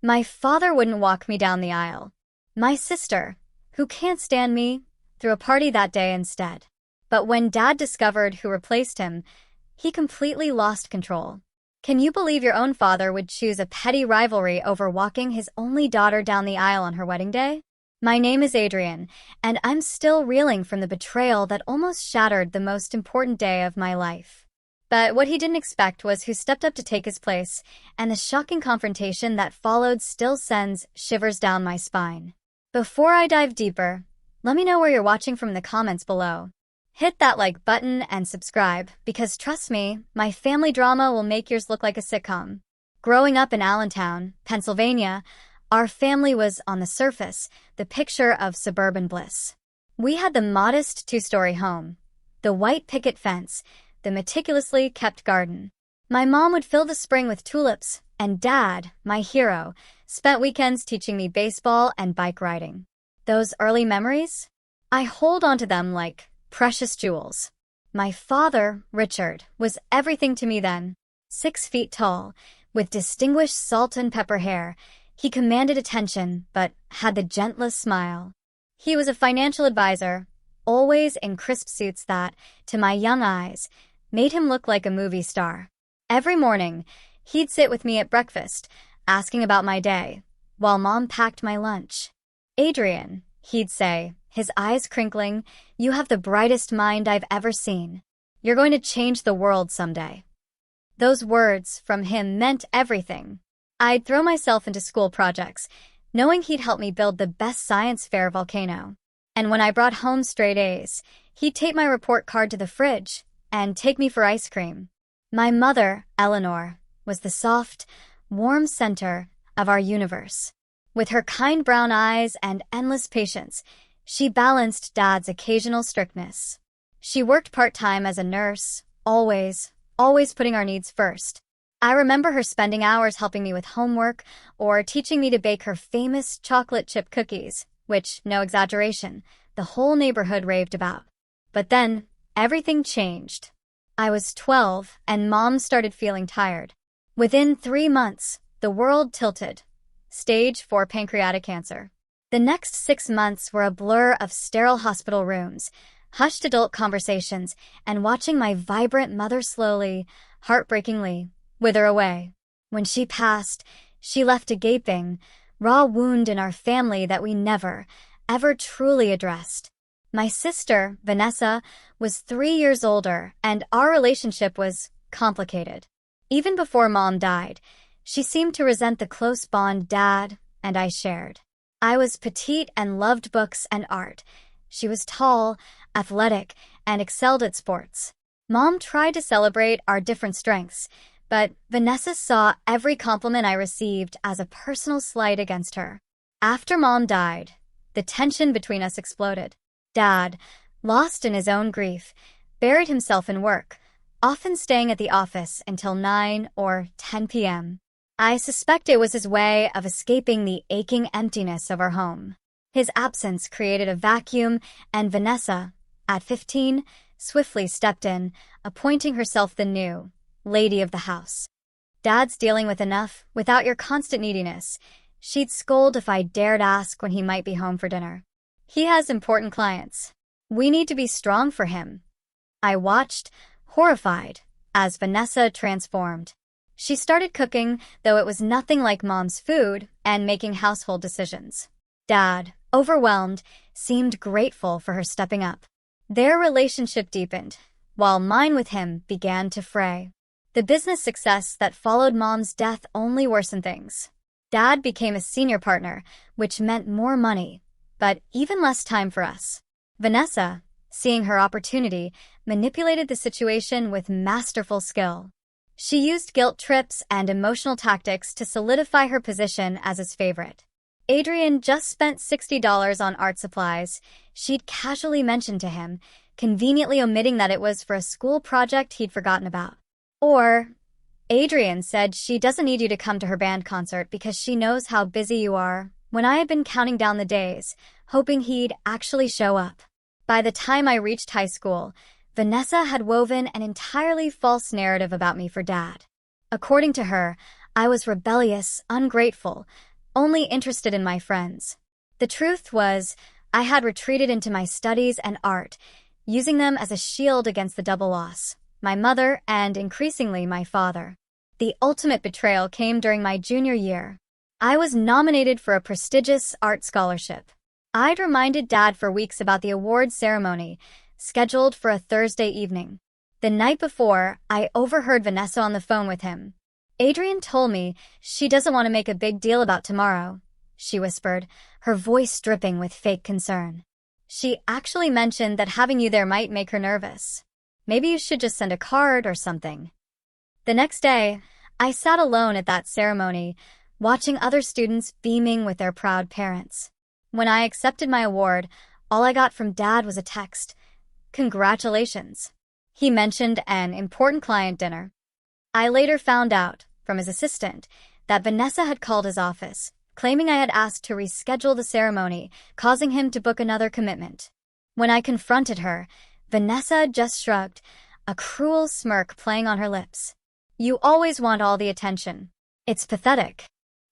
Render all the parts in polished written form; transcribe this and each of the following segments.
My father wouldn't walk me down the aisle. My sister, who can't stand me, threw a party that day instead. But when Dad discovered who replaced him, he completely lost control. Can you believe your own father would choose a petty rivalry over walking his only daughter down the aisle on her wedding day? My name is Adrian, and I'm still reeling from the betrayal that almost shattered the most important day of my life. But what he didn't expect was who stepped up to take his place, and the shocking confrontation that followed still sends shivers down my spine. Before I dive deeper, let me know where you're watching from in the comments below. Hit that like button and subscribe, because trust me, my family drama will make yours look like a sitcom. Growing up in Allentown, Pennsylvania, our family was, on the surface, the picture of suburban bliss. We had the modest two-story home, the white picket fence, the meticulously kept garden. My mom would fill the spring with tulips, and Dad, my hero, spent weekends teaching me baseball and bike riding. Those early memories? I hold onto them like precious jewels. My father, Richard, was everything to me then. 6 feet tall, with distinguished salt and pepper hair, he commanded attention but had the gentlest smile. He was a financial advisor, always in crisp suits that, to my young eyes, made him look like a movie star. Every morning, he'd sit with me at breakfast, asking about my day, while Mom packed my lunch. "Adrian," he'd say, his eyes crinkling, "you have the brightest mind I've ever seen. You're going to change the world someday." Those words from him meant everything. I'd throw myself into school projects, knowing he'd help me build the best science fair volcano. And when I brought home straight A's, he'd tape my report card to the fridge and take me for ice cream. My mother, Eleanor, was the soft, warm center of our universe. With her kind brown eyes and endless patience, she balanced Dad's occasional strictness. She worked part-time as a nurse, always putting our needs first. I remember her spending hours helping me with homework or teaching me to bake her famous chocolate chip cookies, which, no exaggeration, the whole neighborhood raved about. But then, everything changed. I was 12 and Mom started feeling tired. Within 3 months, the world tilted. Stage 4 pancreatic cancer. The next 6 months were a blur of sterile hospital rooms, hushed adult conversations, and watching my vibrant mother slowly, heartbreakingly, wither away. When she passed, she left a gaping, raw wound in our family that we never, ever truly addressed. My sister, Vanessa, was 3 years older, and our relationship was complicated. Even before Mom died, she seemed to resent the close bond Dad and I shared. I was petite and loved books and art. She was tall, athletic, and excelled at sports. Mom tried to celebrate our different strengths, but Vanessa saw every compliment I received as a personal slight against her. After Mom died, the tension between us exploded. Dad, lost in his own grief, buried himself in work, often staying at the office until 9 or 10 p.m. I suspect it was his way of escaping the aching emptiness of our home. His absence created a vacuum, and Vanessa, at 15, swiftly stepped in, appointing herself the new lady of the house. "Dad's dealing with enough without your constant neediness," she'd scold if I dared ask when he might be home for dinner. "He has important clients. We need to be strong for him." I watched, horrified, as Vanessa transformed. She started cooking, though it was nothing like Mom's food, and making household decisions. Dad, overwhelmed, seemed grateful for her stepping up. Their relationship deepened, while mine with him began to fray. The business success that followed Mom's death only worsened things. Dad became a senior partner, which meant more money, but even less time for us. Vanessa, seeing her opportunity, manipulated the situation with masterful skill. She used guilt trips and emotional tactics to solidify her position as his favorite. Adrian just spent $60 on art supplies, she'd casually mentioned to him, conveniently omitting that it was for a school project he'd forgotten about. Or, Adrian said she doesn't need you to come to her band concert because she knows how busy you are, when I had been counting down the days, hoping he'd actually show up. By the time I reached high school, Vanessa had woven an entirely false narrative about me for Dad. According to her, I was rebellious, ungrateful, only interested in my friends. The truth was, I had retreated into my studies and art, using them as a shield against the double loss, my mother and, increasingly, my father. The ultimate betrayal came during my junior year. I was nominated for a prestigious art scholarship. I'd reminded Dad for weeks about the awards ceremony, scheduled for a Thursday evening. The night before, I overheard Vanessa on the phone with him. "Adrian told me she doesn't want to make a big deal about tomorrow," she whispered, her voice dripping with fake concern. "She actually mentioned that having you there might make her nervous. Maybe you should just send a card or something." The next day, I sat alone at that ceremony, watching other students beaming with their proud parents. When I accepted my award, all I got from Dad was a text. "Congratulations." He mentioned an important client dinner. I later found out, from his assistant, that Vanessa had called his office, claiming I had asked to reschedule the ceremony, causing him to book another commitment. When I confronted her, Vanessa just shrugged, a cruel smirk playing on her lips. "You always want all the attention. It's pathetic."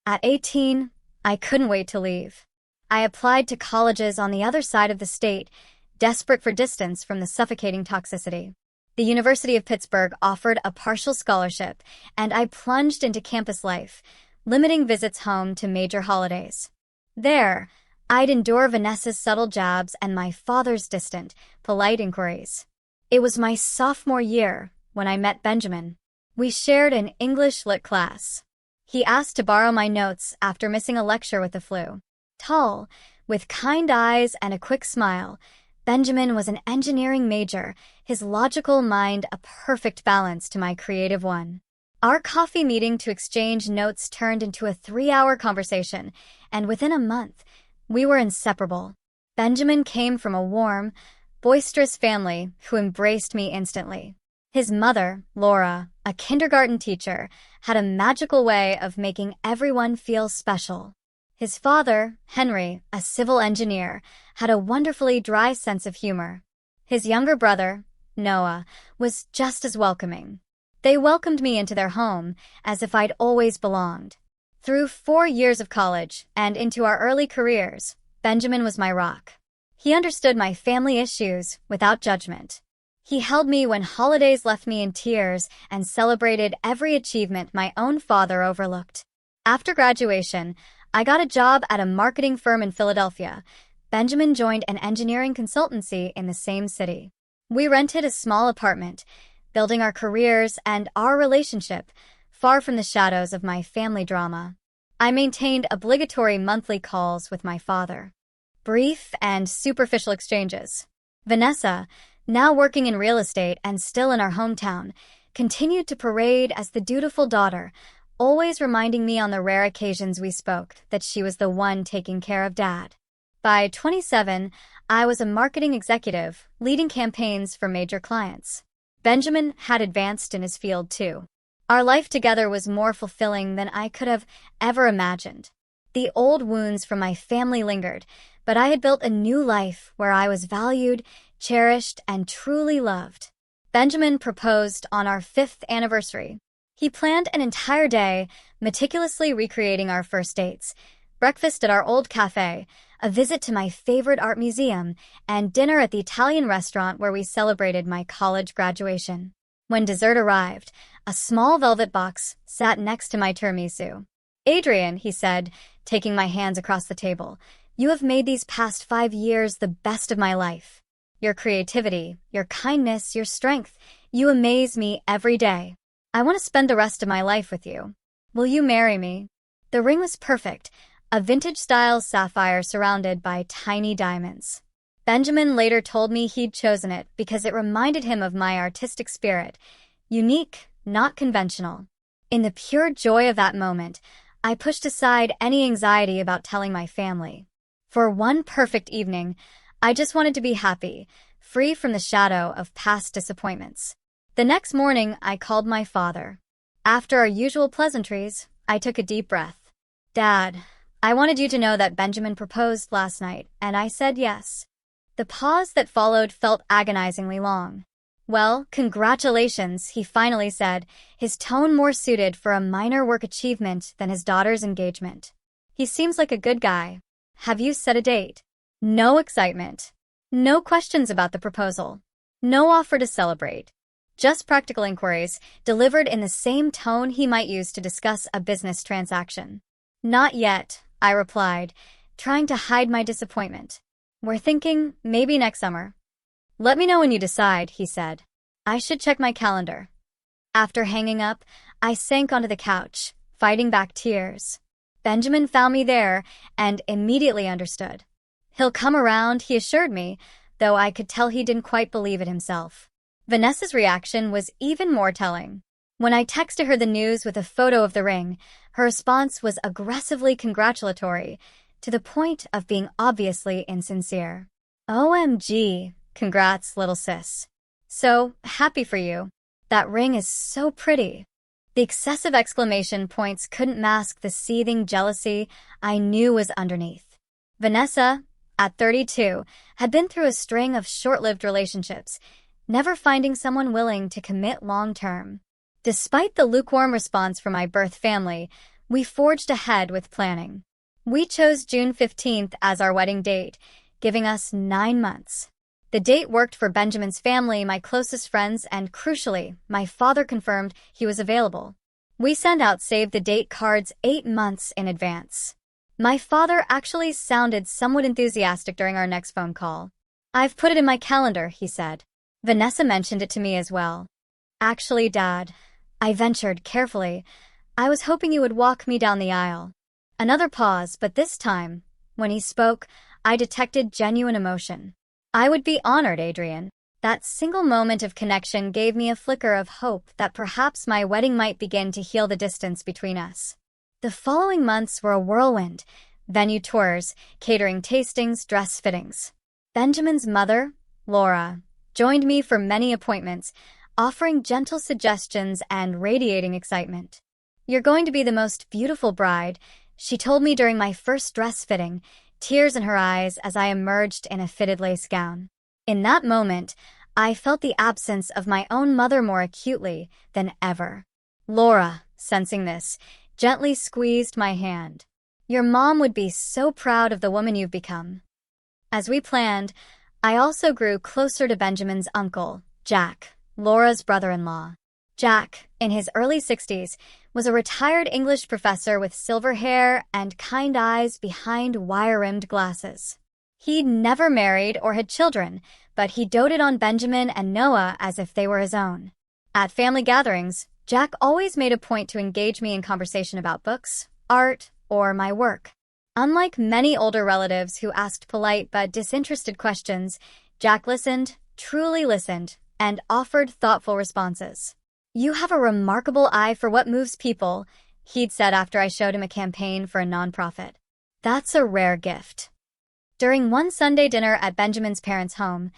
At 18, I couldn't wait to leave. I applied to colleges on the other side of the state, desperate for distance from the suffocating toxicity. The University of Pittsburgh offered a partial scholarship, and I plunged into campus life, limiting visits home to major holidays. There, I'd endure Vanessa's subtle jabs and my father's distant, polite inquiries. It was my sophomore year when I met Benjamin. We shared an English lit class. He asked to borrow my notes after missing a lecture with the flu. Tall, with kind eyes and a quick smile, Benjamin was an engineering major, his logical mind a perfect balance to my creative one. Our coffee meeting to exchange notes turned into a 3-hour conversation, and within a month, we were inseparable. Benjamin came from a warm, boisterous family who embraced me instantly. His mother, Laura, a kindergarten teacher, had a magical way of making everyone feel special. His father, Henry, a civil engineer, had a wonderfully dry sense of humor. His younger brother, Noah, was just as welcoming. They welcomed me into their home as if I'd always belonged. Through 4 years of college and into our early careers, Benjamin was my rock. He understood my family issues without judgment. He held me when holidays left me in tears and celebrated every achievement my own father overlooked. After graduation, I got a job at a marketing firm in Philadelphia. Benjamin joined an engineering consultancy in the same city. We rented a small apartment, building our careers and our relationship far from the shadows of my family drama. I maintained obligatory monthly calls with my father. Brief and superficial exchanges. Vanessa, now working in real estate and still in our hometown, continued to parade as the dutiful daughter, always reminding me on the rare occasions we spoke that she was the one taking care of Dad. By 27, I was a marketing executive, leading campaigns for major clients. Benjamin had advanced in his field too. Our life together was more fulfilling than I could have ever imagined. The old wounds from my family lingered, but I had built a new life where I was valued, cherished, and truly loved. Benjamin proposed on our 5th anniversary. He planned an entire day, meticulously recreating our first dates, breakfast at our old cafe, a visit to my favorite art museum, and dinner at the Italian restaurant where we celebrated my college graduation. When dessert arrived, a small velvet box sat next to my tiramisu. "Adrian," he said, taking my hands across the table, "you have made these past 5 years the best of my life. Your creativity, your kindness, your strength, you amaze me every day. I want to spend the rest of my life with you. Will you marry me?" The ring was perfect, a vintage-style sapphire surrounded by tiny diamonds. Benjamin later told me he'd chosen it because it reminded him of my artistic spirit, unique, not conventional. In the pure joy of that moment, I pushed aside any anxiety about telling my family. For one perfect evening, I just wanted to be happy, free from the shadow of past disappointments. The next morning, I called my father. After our usual pleasantries, I took a deep breath. "Dad, I wanted you to know that Benjamin proposed last night, and I said yes." The pause that followed felt agonizingly long. "Well, congratulations," he finally said, his tone more suited for a minor work achievement than his daughter's engagement. He seems like a good guy. Have you set a date? No excitement. No questions about the proposal. No offer to celebrate. Just practical inquiries, delivered in the same tone he might use to discuss a business transaction. Not yet, I replied, trying to hide my disappointment. We're thinking maybe next summer. Let me know when you decide, he said. I should check my calendar. After hanging up, I sank onto the couch, fighting back tears. Benjamin found me there and immediately understood. He'll come around, he assured me, though I could tell he didn't quite believe it himself. Vanessa's reaction was even more telling. When I texted her the news with a photo of the ring, her response was aggressively congratulatory, to the point of being obviously insincere. OMG, congrats, little sis. So happy for you. That ring is so pretty. The excessive exclamation points couldn't mask the seething jealousy I knew was underneath. Vanessa, at 32, had been through a string of short-lived relationships, never finding someone willing to commit long-term. Despite the lukewarm response from my birth family, we forged ahead with planning. We chose June 15th as our wedding date, giving us 9 months. The date worked for Benjamin's family, my closest friends, and crucially, my father confirmed he was available. We sent out save-the-date cards 8 months in advance. My father actually sounded somewhat enthusiastic during our next phone call. I've put it in my calendar, he said. Vanessa mentioned it to me as well. Actually, Dad, I ventured carefully. I was hoping you would walk me down the aisle. Another pause, but this time, when he spoke, I detected genuine emotion. I would be honored, Adrian. That single moment of connection gave me a flicker of hope that perhaps my wedding might begin to heal the distance between us. The following months were a whirlwind: venue tours, catering tastings, dress fittings. Benjamin's mother, Laura, joined me for many appointments, offering gentle suggestions and radiating excitement. You're going to be the most beautiful bride, she told me during my first dress fitting, tears in her eyes as I emerged in a fitted lace gown. In that moment, I felt the absence of my own mother more acutely than ever. Laura, sensing this, gently squeezed my hand. Your mom would be so proud of the woman you've become. As we planned, I also grew closer to Benjamin's uncle, Jack, Laura's brother-in-law. Jack, in his early 60s, was a retired English professor with silver hair and kind eyes behind wire-rimmed glasses. He'd never married or had children, but he doted on Benjamin and Noah as if they were his own. At family gatherings, Jack always made a point to engage me in conversation about books, art, or my work. Unlike many older relatives who asked polite but disinterested questions, Jack listened, truly listened, and offered thoughtful responses. You have a remarkable eye for what moves people, he'd said after I showed him a campaign for a nonprofit. That's a rare gift. During one Sunday dinner at Benjamin's parents' home,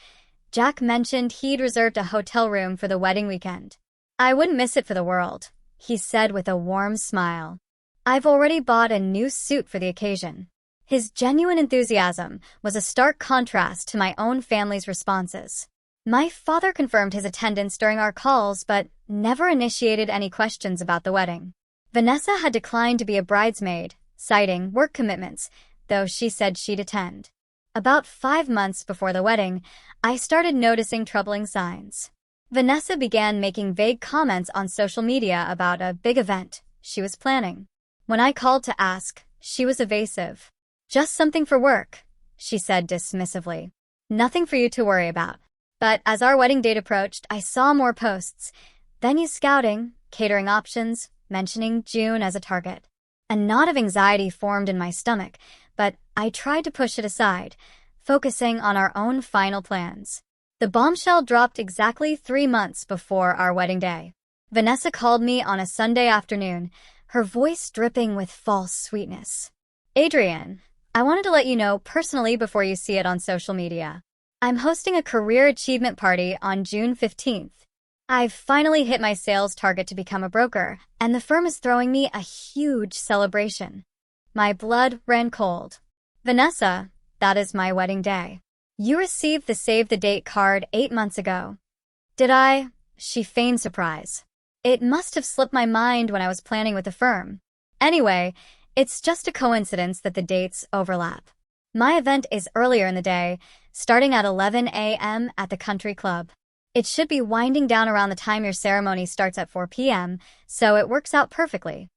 Jack mentioned he'd reserved a hotel room for the wedding weekend. I wouldn't miss it for the world, he said with a warm smile. I've already bought a new suit for the occasion. His genuine enthusiasm was a stark contrast to my own family's responses. My father confirmed his attendance during our calls, but never initiated any questions about the wedding. Vanessa had declined to be a bridesmaid, citing work commitments, though she said she'd attend. About 5 months before the wedding, I started noticing troubling signs. Vanessa began making vague comments on social media about a big event she was planning. When I called to ask, she was evasive. Just something for work, she said dismissively. Nothing for you to worry about. But as our wedding date approached, I saw more posts. Venue scouting, catering options, mentioning June as a target. A knot of anxiety formed in my stomach, but I tried to push it aside, focusing on our own final plans. The bombshell dropped exactly 3 months before our wedding day. Vanessa called me on a Sunday afternoon, her voice dripping with false sweetness. Adrian, I wanted to let you know personally before you see it on social media. I'm hosting a career achievement party on June 15th. I've finally hit my sales target to become a broker, and the firm is throwing me a huge celebration. My blood ran cold. Vanessa, that is my wedding day. You received the save the date card 8 months ago. Did I? She feigned surprise. It must have slipped my mind when I was planning with the firm. Anyway, It's just a coincidence that the dates overlap. My event is earlier in the day, starting at 11 a.m. at the country club. It should be winding down around the time your ceremony starts at 4 p.m., so it works out perfectly.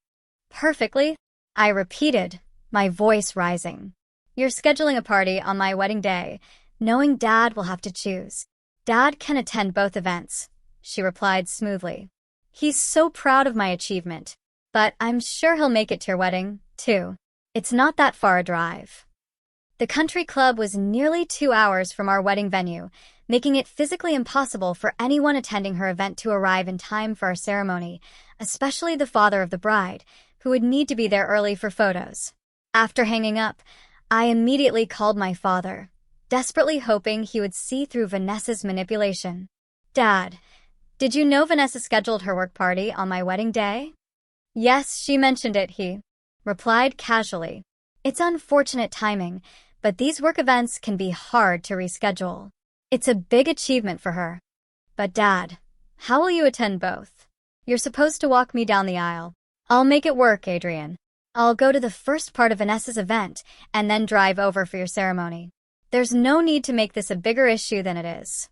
Perfectly? I repeated, my voice rising. You're scheduling a party on my wedding day, knowing Dad will have to choose. Dad can attend both events, she replied smoothly. He's so proud of my achievement, but I'm sure he'll make it to your wedding, too. It's not that far a drive. The country club was nearly 2 hours from our wedding venue, making it physically impossible for anyone attending her event to arrive in time for our ceremony, especially the father of the bride, who would need to be there early for photos. After hanging up, I immediately called my father, desperately hoping he would see through Vanessa's manipulation. Dad, did you know Vanessa scheduled her work party on my wedding day? Yes, she mentioned it, he replied casually. It's unfortunate timing, but these work events can be hard to reschedule. It's a big achievement for her. But Dad, how will you attend both? You're supposed to walk me down the aisle. I'll make it work, Adrian. I'll go to the first part of Vanessa's event and then drive over for your ceremony. There's no need to make this a bigger issue than it is.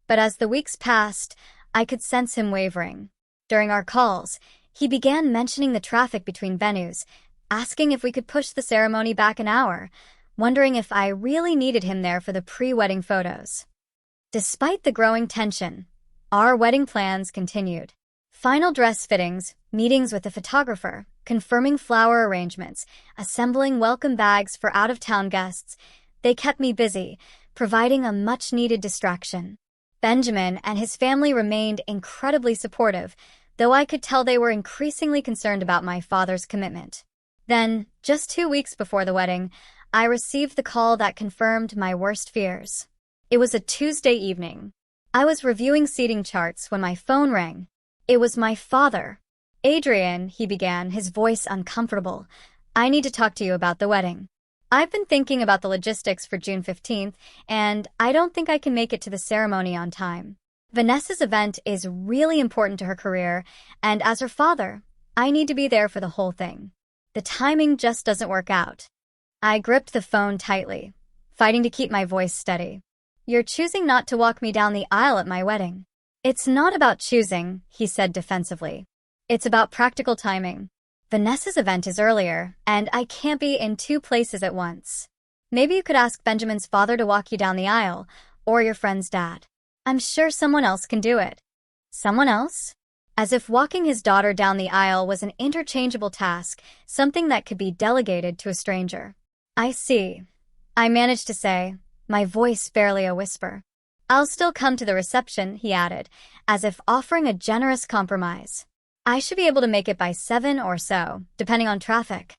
But as the weeks passed, I could sense him wavering. During our calls, he began mentioning the traffic between venues, asking if we could push the ceremony back an hour, wondering if I really needed him there for the pre-wedding photos. Despite the growing tension, our wedding plans continued. Final dress fittings, meetings with the photographer, confirming flower arrangements, assembling welcome bags for out-of-town guests. They kept me busy, providing a much-needed distraction. Benjamin and his family remained incredibly supportive, though I could tell they were increasingly concerned about my father's commitment. Then, just 2 weeks before the wedding, I received the call that confirmed my worst fears. It was a Tuesday evening. I was reviewing seating charts when my phone rang. It was my father. Adrian, he began, his voice uncomfortable. I need to talk to you about the wedding. I've been thinking about the logistics for June 15th, and I don't think I can make it to the ceremony on time. Vanessa's event is really important to her career, and as her father, I need to be there for the whole thing. The timing just doesn't work out. I gripped the phone tightly, fighting to keep my voice steady. You're choosing not to walk me down the aisle at my wedding. It's not about choosing, he said defensively. It's about practical timing. Vanessa's event is earlier, and I can't be in 2 places at once. Maybe you could ask Benjamin's father to walk you down the aisle, or your friend's dad. I'm sure someone else can do it. Someone else? As if walking his daughter down the aisle was an interchangeable task, something that could be delegated to a stranger. I see, I managed to say, my voice barely a whisper. I'll still come to the reception, he added, as if offering a generous compromise. I should be able to make it by 7 or so, depending on traffic.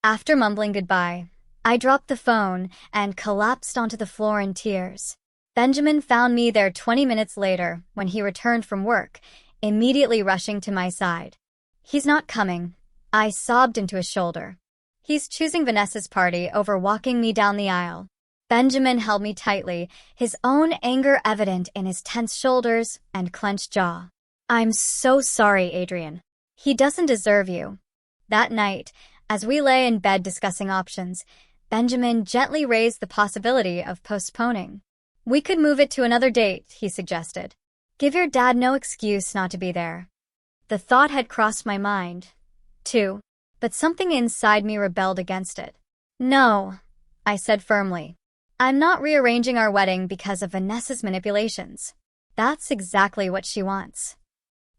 After mumbling goodbye, I dropped the phone and collapsed onto the floor in tears. Benjamin found me there 20 minutes later when he returned from work, immediately rushing to my side. He's not coming, I sobbed into his shoulder. He's choosing Vanessa's party over walking me down the aisle. Benjamin held me tightly, his own anger evident in his tense shoulders and clenched jaw. I'm so sorry, Adrian. He doesn't deserve you. That night, as we lay in bed discussing options, Benjamin gently raised the possibility of postponing. We could move it to another date, he suggested. Give your dad no excuse not to be there. The thought had crossed my mind, too, but something inside me rebelled against it. No, I said firmly. I'm not rearranging our wedding because of Vanessa's manipulations. That's exactly what she wants.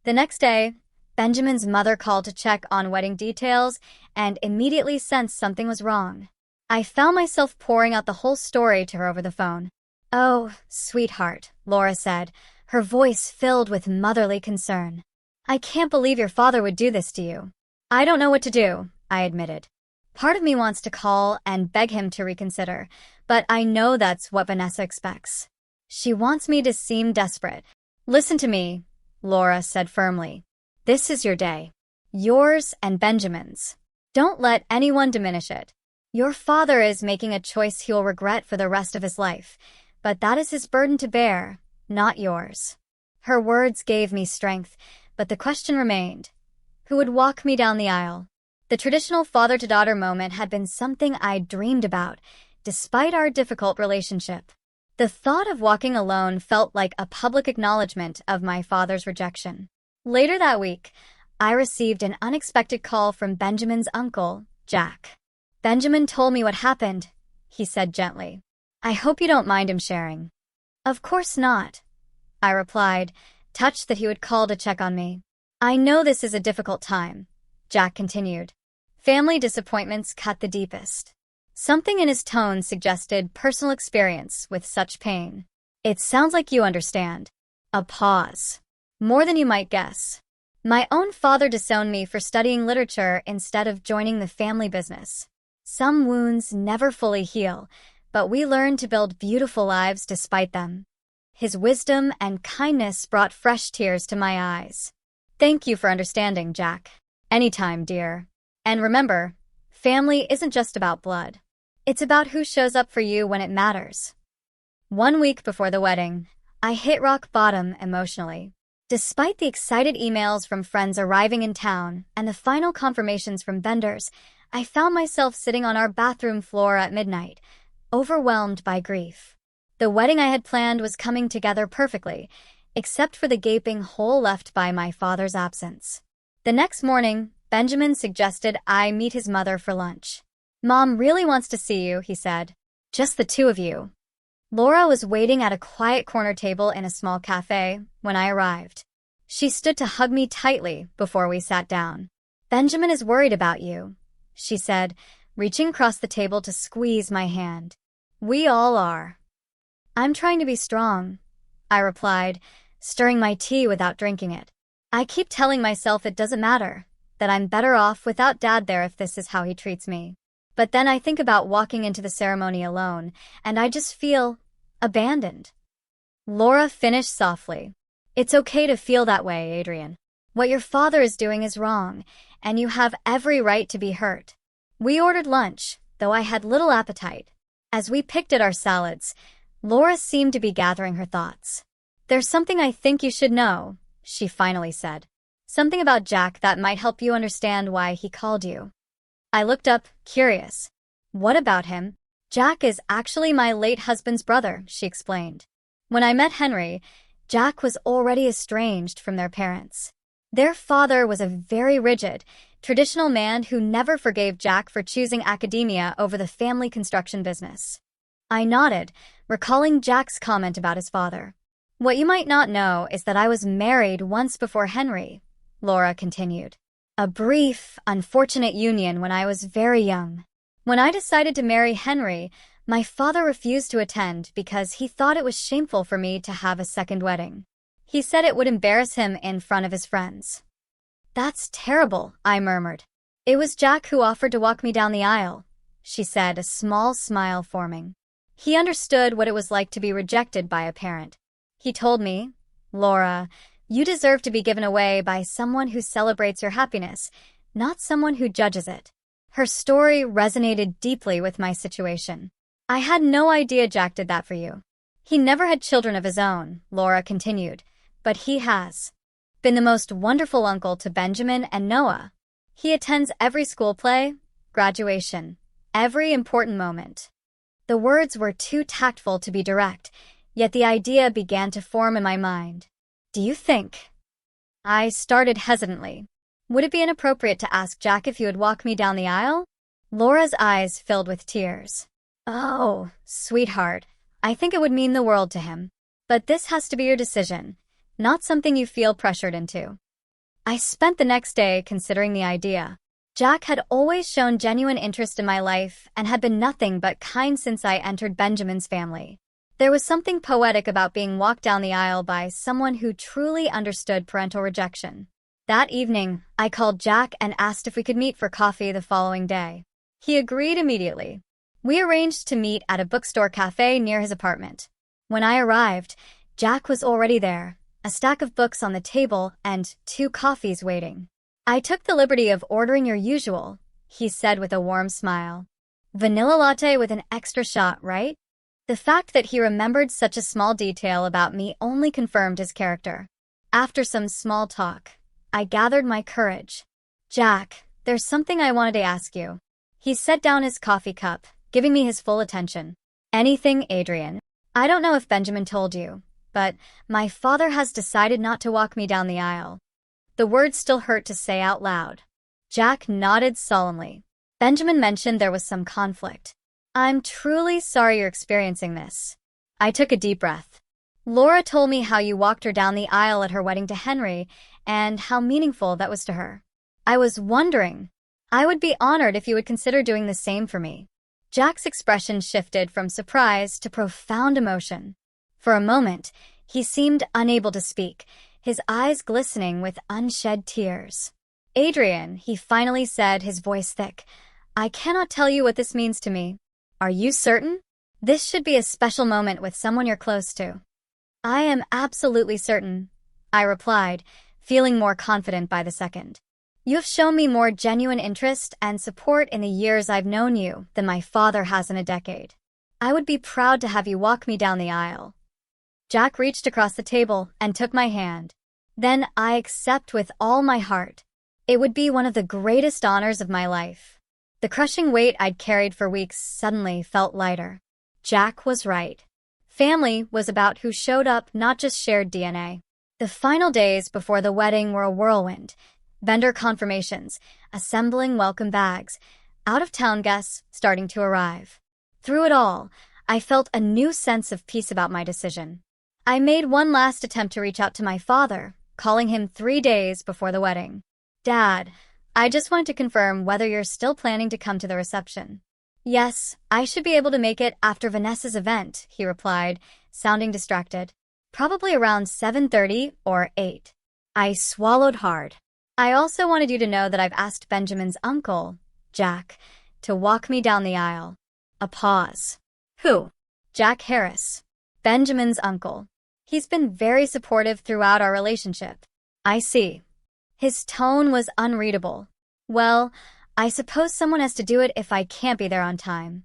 The next day, Benjamin's mother called to check on wedding details and immediately sensed something was wrong. I found myself pouring out the whole story to her over the phone. Oh, sweetheart, Laura said, her voice filled with motherly concern. I can't believe your father would do this to you. I don't know what to do, I admitted. Part of me wants to call and beg him to reconsider, but I know that's what Vanessa expects. She wants me to seem desperate. Listen to me, Laura said firmly. This is your day. Yours and Benjamin's. Don't let anyone diminish it. Your father is making a choice he'll regret for the rest of his life, but that is his burden to bear, not yours. Her words gave me strength, but the question remained. Who would walk me down the aisle? The traditional father-to-daughter moment had been something I dreamed about, despite our difficult relationship. The thought of walking alone felt like a public acknowledgement of my father's rejection. Later that week, I received an unexpected call from Benjamin's uncle, Jack. "Benjamin told me what happened," he said gently. "I hope you don't mind him sharing." "Of course not," I replied, touched that he would call to check on me. "I know this is a difficult time," Jack continued. "Family disappointments cut the deepest." Something in his tone suggested personal experience with such pain. "It sounds like you understand." A pause. "More than you might guess. My own father disowned me for studying literature instead of joining the family business. Some wounds never fully heal, but we learn to build beautiful lives despite them." His wisdom and kindness brought fresh tears to my eyes. "Thank you for understanding, Jack." "Anytime, dear. And remember, family isn't just about blood. It's about who shows up for you when it matters." 1 week before the wedding, I hit rock bottom emotionally. Despite the excited emails from friends arriving in town and the final confirmations from vendors, I found myself sitting on our bathroom floor at midnight, overwhelmed by grief. The wedding I had planned was coming together perfectly, except for the gaping hole left by my father's absence. The next morning, Benjamin suggested I meet his mother for lunch. "Mom really wants to see you," he said. "Just the two of you." Laura was waiting at a quiet corner table in a small cafe when I arrived. She stood to hug me tightly before we sat down. "Benjamin is worried about you," she said, reaching across the table to squeeze my hand. "We all are." "I'm trying to be strong," I replied, stirring my tea without drinking it. "I keep telling myself it doesn't matter, that I'm better off without Dad there if this is how he treats me. But then I think about walking into the ceremony alone, and I just feel abandoned." Laura finished softly. "It's okay to feel that way, Adrian. What your father is doing is wrong, and you have every right to be hurt." We ordered lunch, though I had little appetite. As we picked at our salads, Laura seemed to be gathering her thoughts. "There's something I think you should know," she finally said. "Something about Jack that might help you understand why he called you." I looked up, curious. "What about him?" "Jack is actually my late husband's brother," she explained. "When I met Henry, Jack was already estranged from their parents. Their father was a very rigid, traditional man who never forgave Jack for choosing academia over the family construction business." I nodded, recalling Jack's comment about his father. "What you might not know is that I was married once before Henry," Laura continued. "A brief, unfortunate union when I was very young. When I decided to marry Henry, my father refused to attend because he thought it was shameful for me to have a second wedding. He said it would embarrass him in front of his friends." "That's terrible," I murmured. "It was Jack who offered to walk me down the aisle," she said, a small smile forming. "He understood what it was like to be rejected by a parent. He told me, 'Laura, you deserve to be given away by someone who celebrates your happiness, not someone who judges it.'" Her story resonated deeply with my situation. "I had no idea Jack did that for you." "He never had children of his own," Laura continued, "but he has been the most wonderful uncle to Benjamin and Noah. He attends every school play, graduation, every important moment." The words were too tactful to be direct, yet the idea began to form in my mind. "Do you think—" I started hesitantly. "Would it be inappropriate to ask Jack if he would walk me down the aisle?" Laura's eyes filled with tears. "Oh, sweetheart, I think it would mean the world to him. But this has to be your decision, not something you feel pressured into." I spent the next day considering the idea. Jack had always shown genuine interest in my life and had been nothing but kind since I entered Benjamin's family. There was something poetic about being walked down the aisle by someone who truly understood parental rejection. That evening, I called Jack and asked if we could meet for coffee the following day. He agreed immediately. We arranged to meet at a bookstore cafe near his apartment. When I arrived, Jack was already there, a stack of books on the table and 2 coffees waiting. "I took the liberty of ordering your usual," he said with a warm smile. "Vanilla latte with an extra shot, right?" The fact that he remembered such a small detail about me only confirmed his character. After some small talk, I gathered my courage. "Jack, there's something I wanted to ask you. He set down his coffee cup, giving me his full attention. Anything, Adrian? I don't know if Benjamin told you, but my father has decided not to walk me down the aisle. The words still hurt to say out loud. Jack nodded solemnly. Benjamin mentioned there was some conflict. I'm truly sorry you're experiencing this. I took a deep breath. Laura told me how you walked her down the aisle at her wedding to Henry and how meaningful that was to her. I was wondering. I would be honored if you would consider doing the same for me. Jack's expression shifted from surprise to profound emotion. For a moment, he seemed unable to speak, his eyes glistening with unshed tears. Adrian, he finally said, his voice thick, I cannot tell you what this means to me. Are you certain? This should be a special moment with someone you're close to. I am absolutely certain, I replied, feeling more confident by the second. You have shown me more genuine interest and support in the years I've known you than my father has in a decade. I would be proud to have you walk me down the aisle. Jack reached across the table and took my hand. Then I accept with all my heart. It would be one of the greatest honors of my life. The crushing weight I'd carried for weeks suddenly felt lighter. Jack was right. Family was about who showed up, not just shared DNA. The final days before the wedding were a whirlwind. Vendor confirmations, assembling welcome bags, out-of-town guests starting to arrive. Through it all, I felt a new sense of peace about my decision. I made one last attempt to reach out to my father, calling him 3 days before the wedding. Dad, I just wanted to confirm whether you're still planning to come to the reception. Yes, I should be able to make it after Vanessa's event, he replied, sounding distracted. Probably around 7:30 or 8. I swallowed hard. I also wanted you to know that I've asked Benjamin's uncle, Jack, to walk me down the aisle. A pause. Who? Jack Harris. Benjamin's uncle. He's been very supportive throughout our relationship. I see. His tone was unreadable. Well, I suppose someone has to do it if I can't be there on time.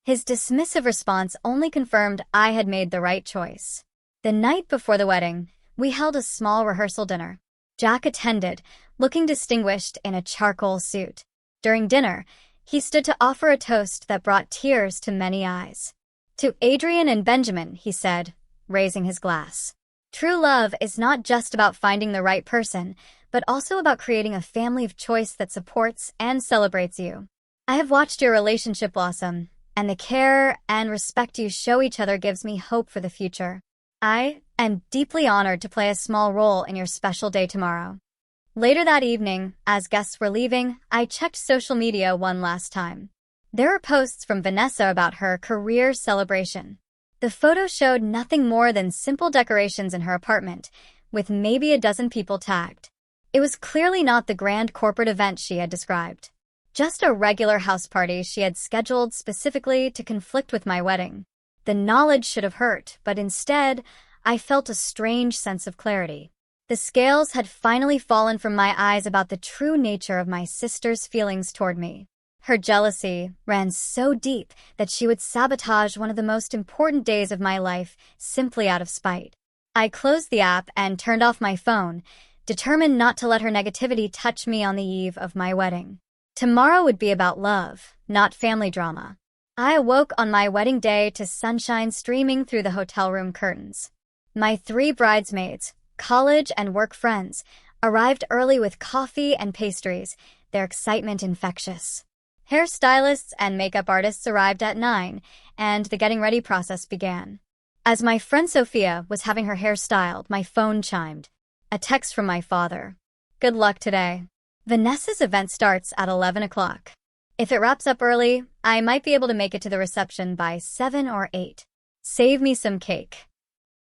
His dismissive response only confirmed I had made the right choice. The night before the wedding, we held a small rehearsal dinner. Jack attended, looking distinguished in a charcoal suit. During dinner, he stood to offer a toast that brought tears to many eyes. To Adrian and Benjamin, he said, raising his glass. True love is not just about finding the right person, but also about creating a family of choice that supports and celebrates you. I have watched your relationship blossom, and the care and respect you show each other gives me hope for the future. I am deeply honored to play a small role in your special day tomorrow. Later that evening, as guests were leaving, I checked social media one last time. There were posts from Vanessa about her career celebration. The photo showed nothing more than simple decorations in her apartment, with maybe a dozen people tagged. It was clearly not the grand corporate event she had described. Just a regular house party she had scheduled specifically to conflict with my wedding. The knowledge should have hurt, but instead, I felt a strange sense of clarity. The scales had finally fallen from my eyes about the true nature of my sister's feelings toward me. Her jealousy ran so deep that she would sabotage one of the most important days of my life simply out of spite. I closed the app and turned off my phone, determined not to let her negativity touch me on the eve of my wedding. Tomorrow would be about love, not family drama. I awoke on my wedding day to sunshine streaming through the hotel room curtains. My 3 bridesmaids, college and work friends, arrived early with coffee and pastries, their excitement infectious. Hairstylists and makeup artists arrived at 9, and the getting ready process began. As my friend Sophia was having her hair styled, my phone chimed. A text from my father. Good luck today. Vanessa's event starts at 11 o'clock. If it wraps up early, I might be able to make it to the reception by 7 or 8. Save me some cake.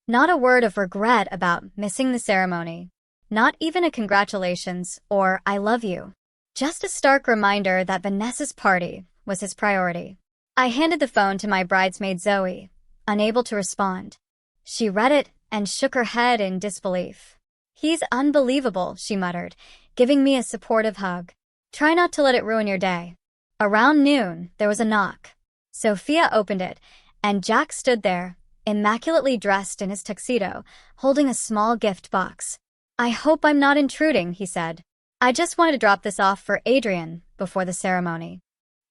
Not a word of regret about missing the ceremony. Not even a congratulations or I love you. Just a stark reminder that Vanessa's party was his priority. I handed the phone to my bridesmaid Zoe, unable to respond. She read it and shook her head in disbelief. He's unbelievable, she muttered, giving me a supportive hug. Try not to let it ruin your day. Around noon, there was a knock. Sophia opened it, and Jack stood there, immaculately dressed in his tuxedo, holding a small gift box. I hope I'm not intruding, he said. I just wanted to drop this off for Adrian before the ceremony.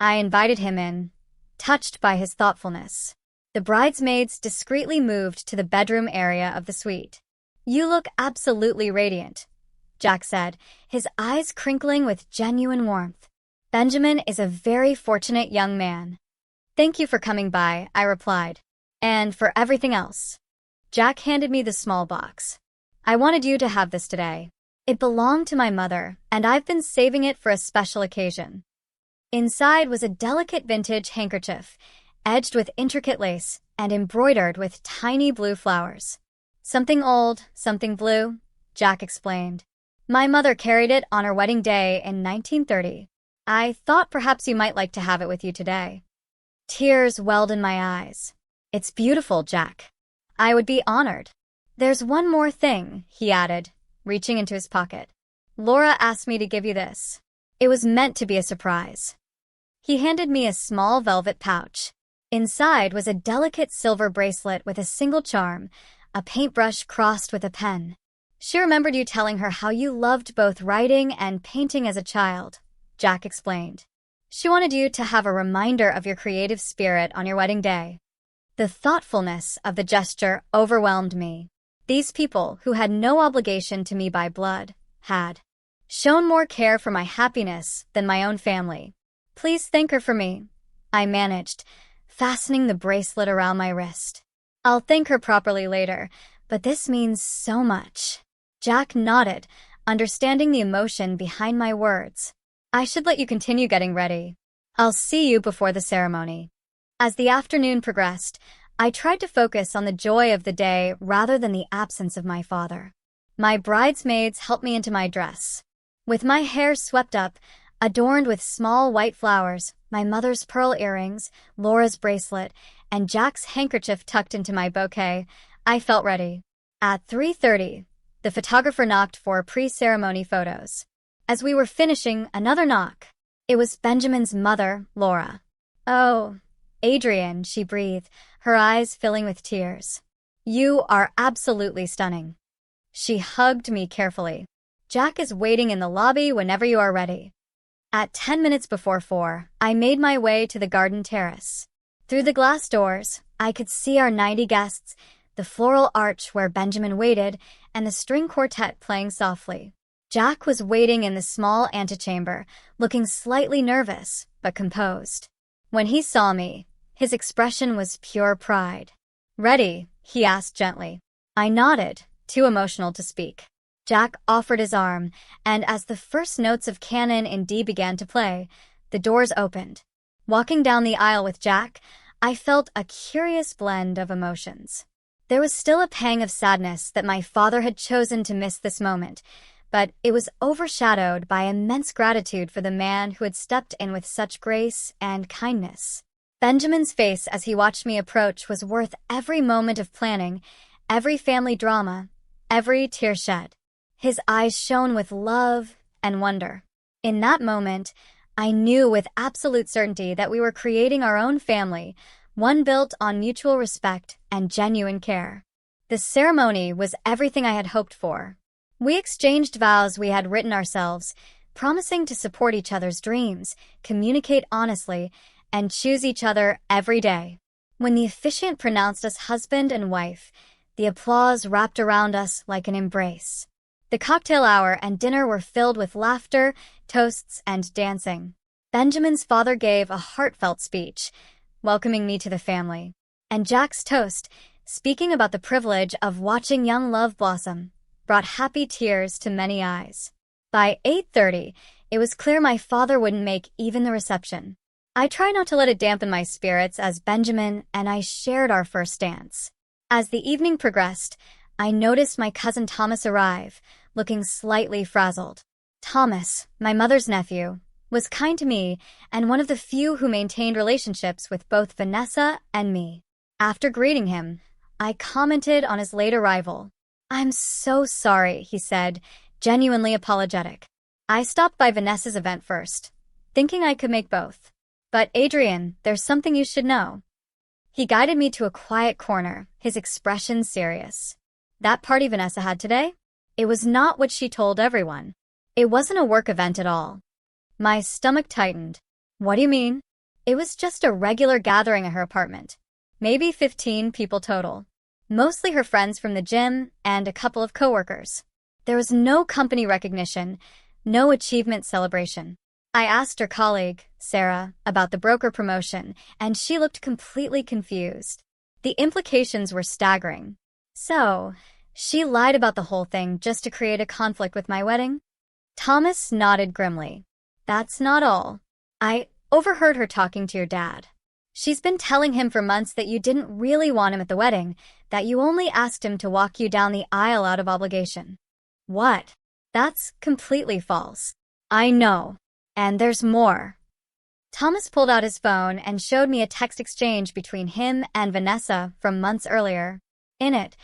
I invited him in, touched by his thoughtfulness. The bridesmaids discreetly moved to the bedroom area of the suite. "You look absolutely radiant," Jack said, his eyes crinkling with genuine warmth. "Benjamin is a very fortunate young man." "Thank you for coming by," I replied. "And for everything else." Jack handed me the small box. "I wanted you to have this today. It belonged to my mother, and I've been saving it for a special occasion." Inside was a delicate vintage handkerchief, edged with intricate lace and embroidered with tiny blue flowers. "Something old, something blue," Jack explained. "My mother carried it on her wedding day in 1930. I thought perhaps you might like to have it with you today." Tears welled in my eyes. "It's beautiful, Jack. I would be honored." "There's one more thing," he added, reaching into his pocket. "Laura asked me to give you this. It was meant to be a surprise." He handed me a small velvet pouch. Inside was a delicate silver bracelet with a single charm, a paintbrush crossed with a pen. "She remembered you telling her how you loved both writing and painting as a child," Jack explained. "She wanted you to have a reminder of your creative spirit on your wedding day." The thoughtfulness of the gesture overwhelmed me. These people, who had no obligation to me by blood, had shown more care for my happiness than my own family. "Please thank her for me," I managed, fastening the bracelet around my wrist. "I'll thank her properly later, but this means so much." Jack nodded, understanding the emotion behind my words. "I should let you continue getting ready. I'll see you before the ceremony." As the afternoon progressed, I tried to focus on the joy of the day rather than the absence of my father. My bridesmaids helped me into my dress. With my hair swept up, adorned with small white flowers, my mother's pearl earrings, Laura's bracelet, and Jack's handkerchief tucked into my bouquet, I felt ready. At 3:30, the photographer knocked for pre-ceremony photos. As we were finishing, another knock. It was Benjamin's mother, Laura. "Oh, Adrian," she breathed, her eyes filling with tears. "You are absolutely stunning." She hugged me carefully. "Jack is waiting in the lobby whenever you are ready." At 10 minutes before 4, I made my way to the garden terrace. Through the glass doors, I could see our 90 guests, the floral arch where Benjamin waited, and the string quartet playing softly. Jack was waiting in the small antechamber, looking slightly nervous, but composed. When he saw me, his expression was pure pride. "Ready?" he asked gently. I nodded, too emotional to speak. Jack offered his arm, and as the first notes of Canon in D began to play, the doors opened. Walking down the aisle with Jack, I felt a curious blend of emotions. There was still a pang of sadness that my father had chosen to miss this moment, but it was overshadowed by immense gratitude for the man who had stepped in with such grace and kindness. Benjamin's face as he watched me approach was worth every moment of planning, every family drama, every tear shed. His eyes shone with love and wonder. In that moment, I knew with absolute certainty that we were creating our own family, one built on mutual respect and genuine care. The ceremony was everything I had hoped for. We exchanged vows we had written ourselves, promising to support each other's dreams, communicate honestly, and choose each other every day. When the officiant pronounced us husband and wife, the applause wrapped around us like an embrace. The cocktail hour and dinner were filled with laughter, toasts, and dancing. Benjamin's father gave a heartfelt speech, welcoming me to the family. And Jack's toast, speaking about the privilege of watching young love blossom, brought happy tears to many eyes. By 8:30, it was clear my father wouldn't make even the reception. I tried not to let it dampen my spirits as Benjamin and I shared our first dance. As the evening progressed, I noticed my cousin Thomas arrive, looking slightly frazzled. Thomas, my mother's nephew, was kind to me and one of the few who maintained relationships with both Vanessa and me. After greeting him, I commented on his late arrival. "I'm so sorry," he said, genuinely apologetic. "I stopped by Vanessa's event first, thinking I could make both. But Adrian, there's something you should know." He guided me to a quiet corner, his expression serious. "That party Vanessa had today? It was not what she told everyone." It wasn't a work event at all. My stomach tightened. What do you mean? It was just a regular gathering at her apartment. Maybe 15 people total. Mostly her friends from the gym and a couple of coworkers. There was no company recognition, no achievement celebration. I asked her colleague, Sarah, about the broker promotion, and she looked completely confused. The implications were staggering. So, she lied about the whole thing just to create a conflict with my wedding? Thomas nodded grimly. That's not all. I overheard her talking to your dad. She's been telling him for months that you didn't really want him at the wedding, that you only asked him to walk you down the aisle out of obligation. What? That's completely false. I know. And there's more. Thomas pulled out his phone and showed me a text exchange between him and Vanessa from months earlier. In it,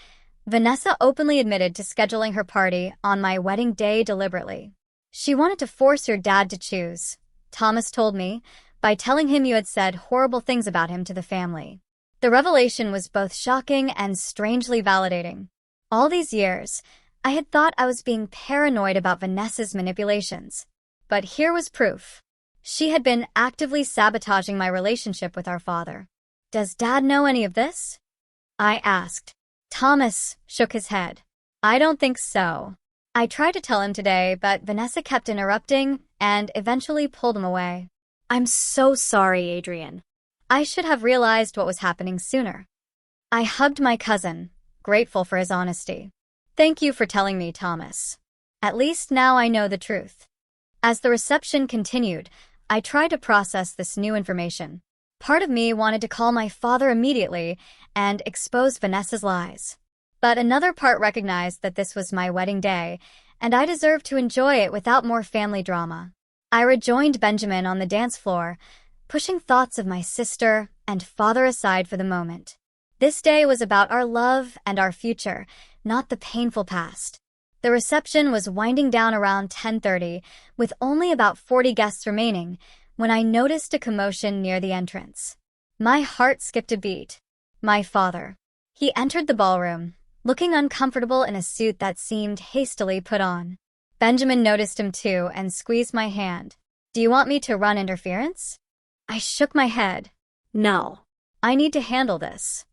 Vanessa openly admitted to scheduling her party on my wedding day deliberately. She wanted to force your dad to choose, Thomas told me, by telling him you had said horrible things about him to the family. The revelation was both shocking and strangely validating. All these years, I had thought I was being paranoid about Vanessa's manipulations. But here was proof. She had been actively sabotaging my relationship with our father. Does Dad know any of this? I asked. Thomas shook his head. I don't think so. I tried to tell him today, but Vanessa kept interrupting and eventually pulled him away. I'm so sorry, Adrian. I should have realized what was happening sooner. I hugged my cousin, grateful for his honesty. Thank you for telling me, Thomas. At least now I know the truth. As the reception continued, I tried to process this new information. Part of me wanted to call my father immediately and expose Vanessa's lies. But another part recognized that this was my wedding day, and I deserved to enjoy it without more family drama. I rejoined Benjamin on the dance floor, pushing thoughts of my sister and father aside for the moment. This day was about our love and our future, not the painful past. The reception was winding down around 10:30, with only about 40 guests remaining, when I noticed a commotion near the entrance. My heart skipped a beat. My father. He entered the ballroom, looking uncomfortable in a suit that seemed hastily put on. Benjamin noticed him too and squeezed my hand. Do you want me to run interference? I shook my head. No. I need to handle this.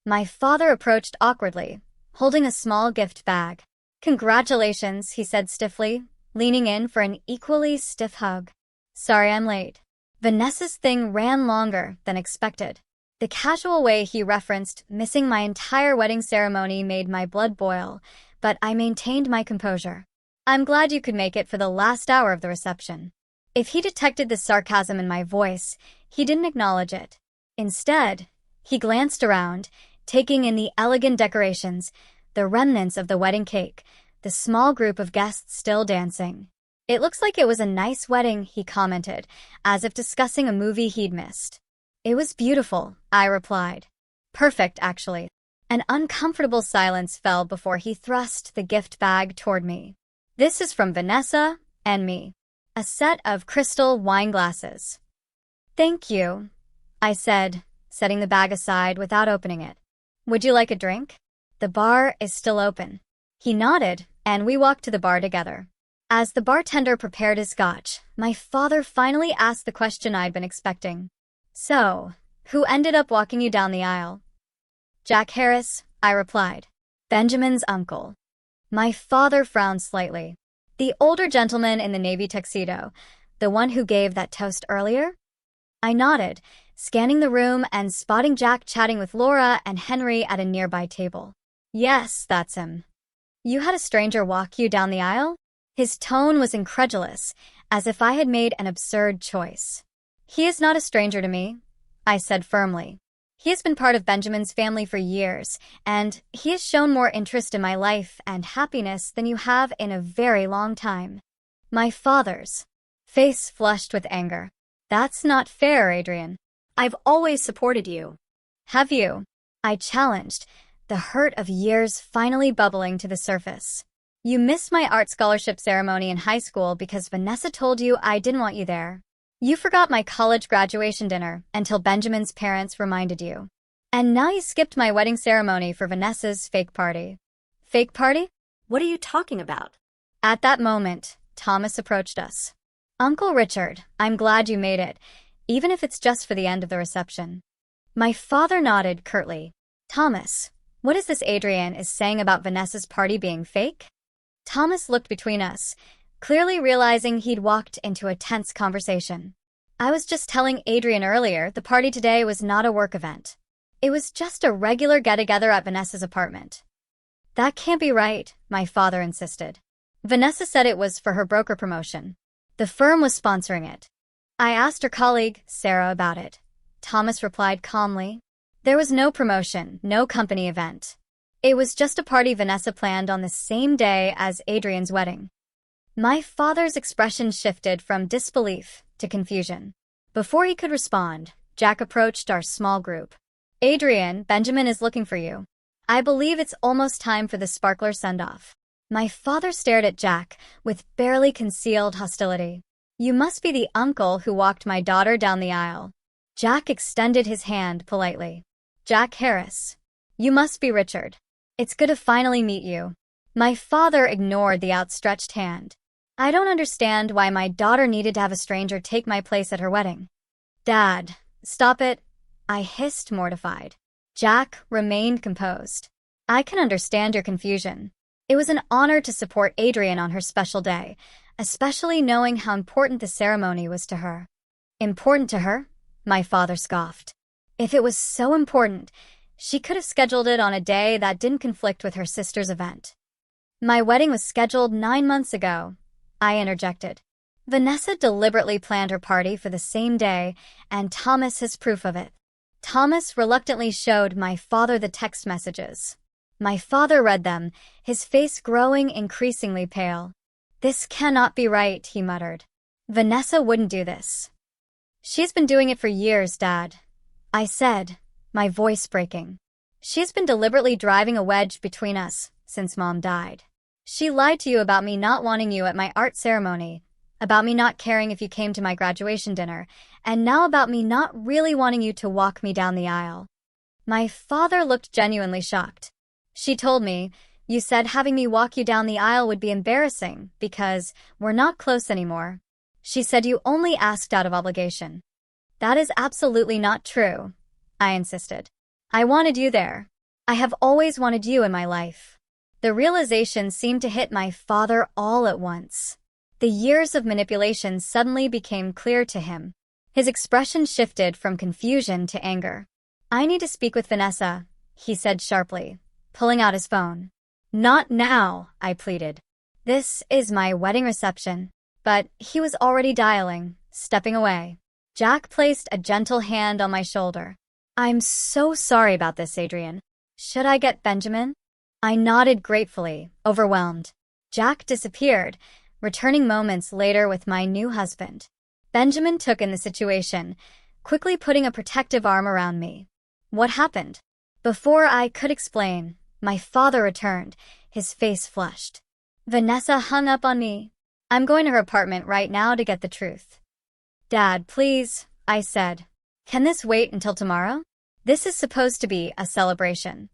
My father approached awkwardly, holding a small gift bag. Congratulations, he said stiffly, leaning in for an equally stiff hug. Sorry I'm late. Vanessa's thing ran longer than expected. The casual way he referenced missing my entire wedding ceremony made my blood boil, but I maintained my composure. I'm glad you could make it for the last hour of the reception. If he detected the sarcasm in my voice, he didn't acknowledge it. Instead, he glanced around, taking in the elegant decorations, the remnants of the wedding cake, the small group of guests still dancing. It looks like it was a nice wedding, he commented, as if discussing a movie he'd missed. It was beautiful, I replied. Perfect, actually. An uncomfortable silence fell before he thrust the gift bag toward me. This is from Vanessa and me. A set of crystal wine glasses. Thank you, I said, setting the bag aside without opening it. Would you like a drink? The bar is still open. He nodded, and we walked to the bar together. As the bartender prepared his scotch, my father finally asked the question I'd been expecting. So, who ended up walking you down the aisle? Jack Harris, I replied. Benjamin's uncle. My father frowned slightly. The older gentleman in the navy tuxedo, the one who gave that toast earlier? I nodded, scanning the room and spotting Jack chatting with Laura and Henry at a nearby table. Yes, that's him. You had a stranger walk you down the aisle? His tone was incredulous, as if I had made an absurd choice. He is not a stranger to me, I said firmly. He has been part of Benjamin's family for years, and he has shown more interest in my life and happiness than you have in a very long time. My father's face flushed with anger. That's not fair, Adrian. I've always supported you. Have you? I challenged, the hurt of years finally bubbling to the surface. You missed my art scholarship ceremony in high school because Vanessa told you I didn't want you there. You forgot my college graduation dinner until Benjamin's parents reminded you. And now you skipped my wedding ceremony for Vanessa's fake party. Fake party? What are you talking about? At that moment, Thomas approached us. "Uncle Richard, I'm glad you made it, even if it's just for the end of the reception." My father nodded curtly. "Thomas, what is this Adrian is saying about Vanessa's party being fake?" Thomas looked between us, clearly realizing he'd walked into a tense conversation. "I was just telling Adrian earlier the party today was not a work event. It was just a regular get-together at Vanessa's apartment." "That can't be right," my father insisted. "Vanessa said it was for her broker promotion. The firm was sponsoring it." "I asked her colleague, Sarah, about it," Thomas replied calmly. "There was no promotion, no company event. It was just a party Vanessa planned on the same day as Adrian's wedding." My father's expression shifted from disbelief to confusion. Before he could respond, Jack approached our small group. "Adrian, Benjamin is looking for you. I believe it's almost time for the sparkler send-off." My father stared at Jack with barely concealed hostility. "You must be the uncle who walked my daughter down the aisle." Jack extended his hand politely. "Jack Harris. You must be Richard. It's good to finally meet you." My father ignored the outstretched hand. "I don't understand why my daughter needed to have a stranger take my place at her wedding." "Dad, stop it," I hissed, mortified. Jack remained composed. "I can understand your confusion. It was an honor to support Adrian on her special day, especially knowing how important the ceremony was to her." "Important to her?" my father scoffed. "If it was so important, she could have scheduled it on a day that didn't conflict with her sister's event." "My wedding was scheduled 9 months ago," I interjected. "Vanessa deliberately planned her party for the same day, and Thomas has proof of it." Thomas reluctantly showed my father the text messages. My father read them, his face growing increasingly pale. "This cannot be right," he muttered. "Vanessa wouldn't do this." "She's been doing it for years, Dad," I said, my voice breaking. "She's been deliberately driving a wedge between us since Mom died. She lied to you about me not wanting you at my art ceremony, about me not caring if you came to my graduation dinner, and now about me not really wanting you to walk me down the aisle." My father looked genuinely shocked. "She told me, you said having me walk you down the aisle would be embarrassing because we're not close anymore. She said you only asked out of obligation." "That is absolutely not true," I insisted. "I wanted you there. I have always wanted you in my life." The realization seemed to hit my father all at once. The years of manipulation suddenly became clear to him. His expression shifted from confusion to anger. "I need to speak with Vanessa," he said sharply, pulling out his phone. "Not now," I pleaded. "This is my wedding reception." But he was already dialing, stepping away. Jack placed a gentle hand on my shoulder. "I'm so sorry about this, Adrian. Should I get Benjamin?" I nodded gratefully, overwhelmed. Jack disappeared, returning moments later with my new husband. Benjamin took in the situation, quickly putting a protective arm around me. "What happened?" Before I could explain, my father returned, his face flushed. "Vanessa hung up on me. I'm going to her apartment right now to get the truth." "Dad, please," I said. "Can this wait until tomorrow? This is supposed to be a celebration."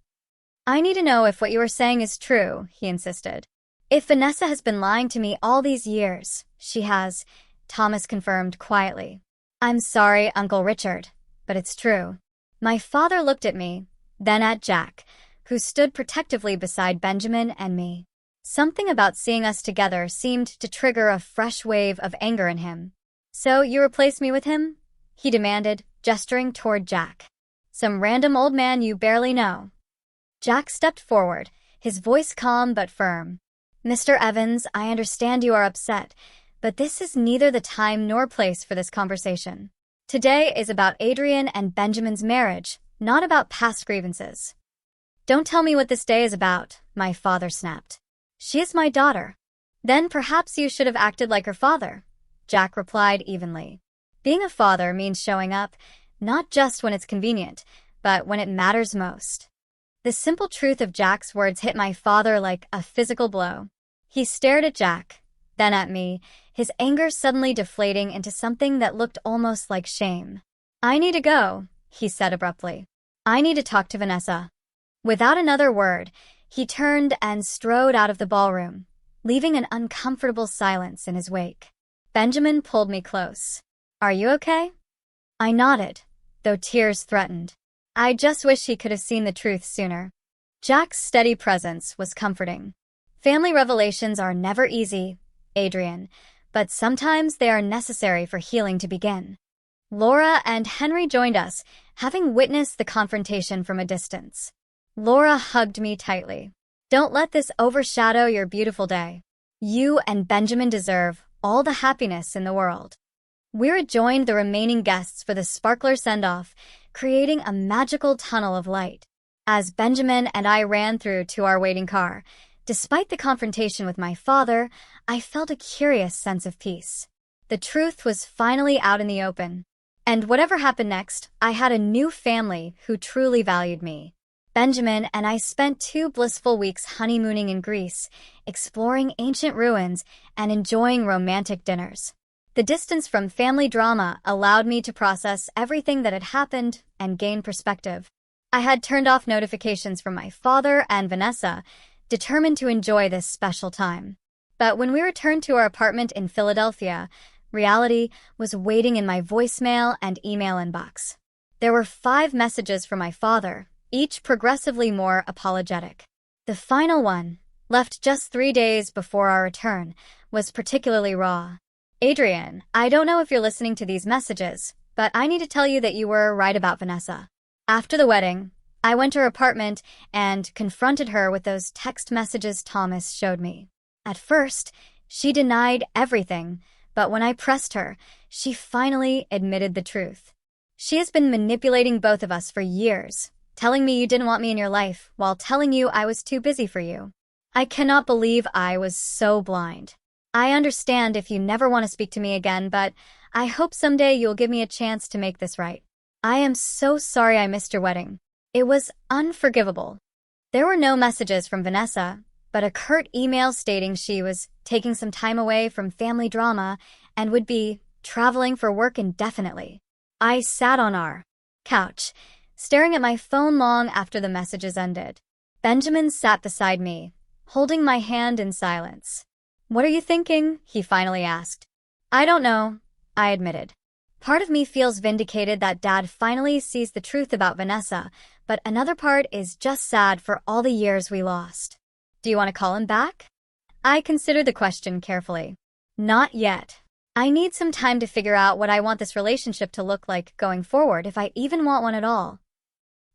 "I need to know if what you are saying is true," he insisted. "If Vanessa has been lying to me all these years, she has," Thomas confirmed quietly. "I'm sorry, Uncle Richard, but it's true." My father looked at me, then at Jack, who stood protectively beside Benjamin and me. Something about seeing us together seemed to trigger a fresh wave of anger in him. "So you replace me with him?" he demanded, gesturing toward Jack. "Some random old man you barely know." Jack stepped forward, his voice calm but firm. "Mr. Evans, I understand you are upset, but this is neither the time nor place for this conversation. Today is about Adrian and Benjamin's marriage, not about past grievances." "Don't tell me what this day is about," my father snapped. "She is my daughter." "Then perhaps you should have acted like her father," Jack replied evenly. "Being a father means showing up, not just when it's convenient, but when it matters most." The simple truth of Jack's words hit my father like a physical blow. He stared at Jack, then at me, his anger suddenly deflating into something that looked almost like shame. "I need to go," he said abruptly. "I need to talk to Vanessa." Without another word, he turned and strode out of the ballroom, leaving an uncomfortable silence in his wake. Benjamin pulled me close. "Are you okay?" I nodded, though tears threatened. I just wish he could have seen the truth sooner. Jack's steady presence was comforting. Family revelations are never easy, Adrian, but sometimes they are necessary for healing to begin. Laura and Henry joined us, having witnessed the confrontation from a distance. Laura hugged me tightly. "Don't let this overshadow your beautiful day. You and Benjamin deserve all the happiness in the world." We rejoined the remaining guests for the sparkler send-off, creating a magical tunnel of light. As Benjamin and I ran through to our waiting car, despite the confrontation with my father, I felt a curious sense of peace. The truth was finally out in the open. And whatever happened next, I had a new family who truly valued me. Benjamin and I spent 2 blissful weeks honeymooning in Greece, exploring ancient ruins and enjoying romantic dinners. The distance from family drama allowed me to process everything that had happened and gain perspective. I had turned off notifications from my father and Vanessa, determined to enjoy this special time. But when we returned to our apartment in Philadelphia, reality was waiting in my voicemail and email inbox. There were 5 messages from my father, each progressively more apologetic. The final one, left just 3 days before our return, was particularly raw. "Adrian, I don't know if you're listening to these messages, but I need to tell you that you were right about Vanessa. After the wedding, I went to her apartment and confronted her with those text messages Thomas showed me. At first, she denied everything, but when I pressed her, she finally admitted the truth. She has been manipulating both of us for years, telling me you didn't want me in your life while telling you I was too busy for you. I cannot believe I was so blind. I understand if you never want to speak to me again, but I hope someday you'll give me a chance to make this right. I am so sorry I missed your wedding. It was unforgivable." There were no messages from Vanessa, but a curt email stating she was taking some time away from family drama and would be traveling for work indefinitely. I sat on our couch, staring at my phone long after the messages ended. Benjamin sat beside me, holding my hand in silence. "What are you thinking?" he finally asked. "I don't know," I admitted. Part of me feels vindicated that Dad finally sees the truth about Vanessa, but another part is just sad for all the years we lost. "Do you want to call him back?" I considered the question carefully. "Not yet. I need some time to figure out what I want this relationship to look like going forward, if I even want one at all."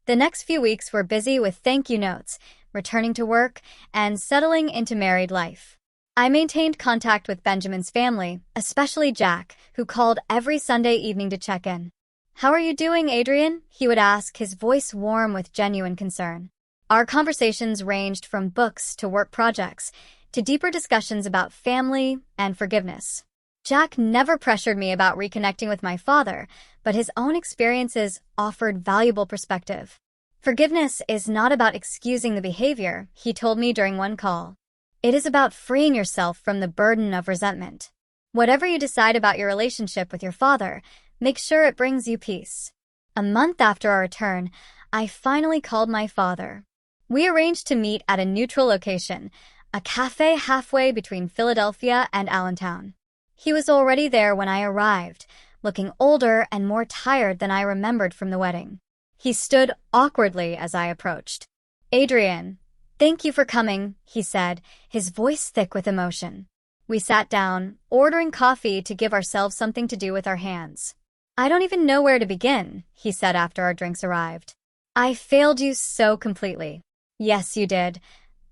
The next few weeks were busy with thank you notes, returning to work, and settling into married life. I maintained contact with Benjamin's family, especially Jack, who called every Sunday evening to check in. "How are you doing, Adrian?" he would ask, his voice warm with genuine concern. Our conversations ranged from books to work projects, to deeper discussions about family and forgiveness. Jack never pressured me about reconnecting with my father, but his own experiences offered valuable perspective. "Forgiveness is not about excusing the behavior," he told me during one call. "It is about freeing yourself from the burden of resentment. Whatever you decide about your relationship with your father, make sure it brings you peace." A month after our return, I finally called my father. We arranged to meet at a neutral location, a cafe halfway between Philadelphia and Allentown. He was already there when I arrived, looking older and more tired than I remembered from the wedding. He stood awkwardly as I approached. "Adrian, thank you for coming," he said, his voice thick with emotion. We sat down, ordering coffee to give ourselves something to do with our hands. "I don't even know where to begin," he said after our drinks arrived. "I failed you so completely." "Yes, you did."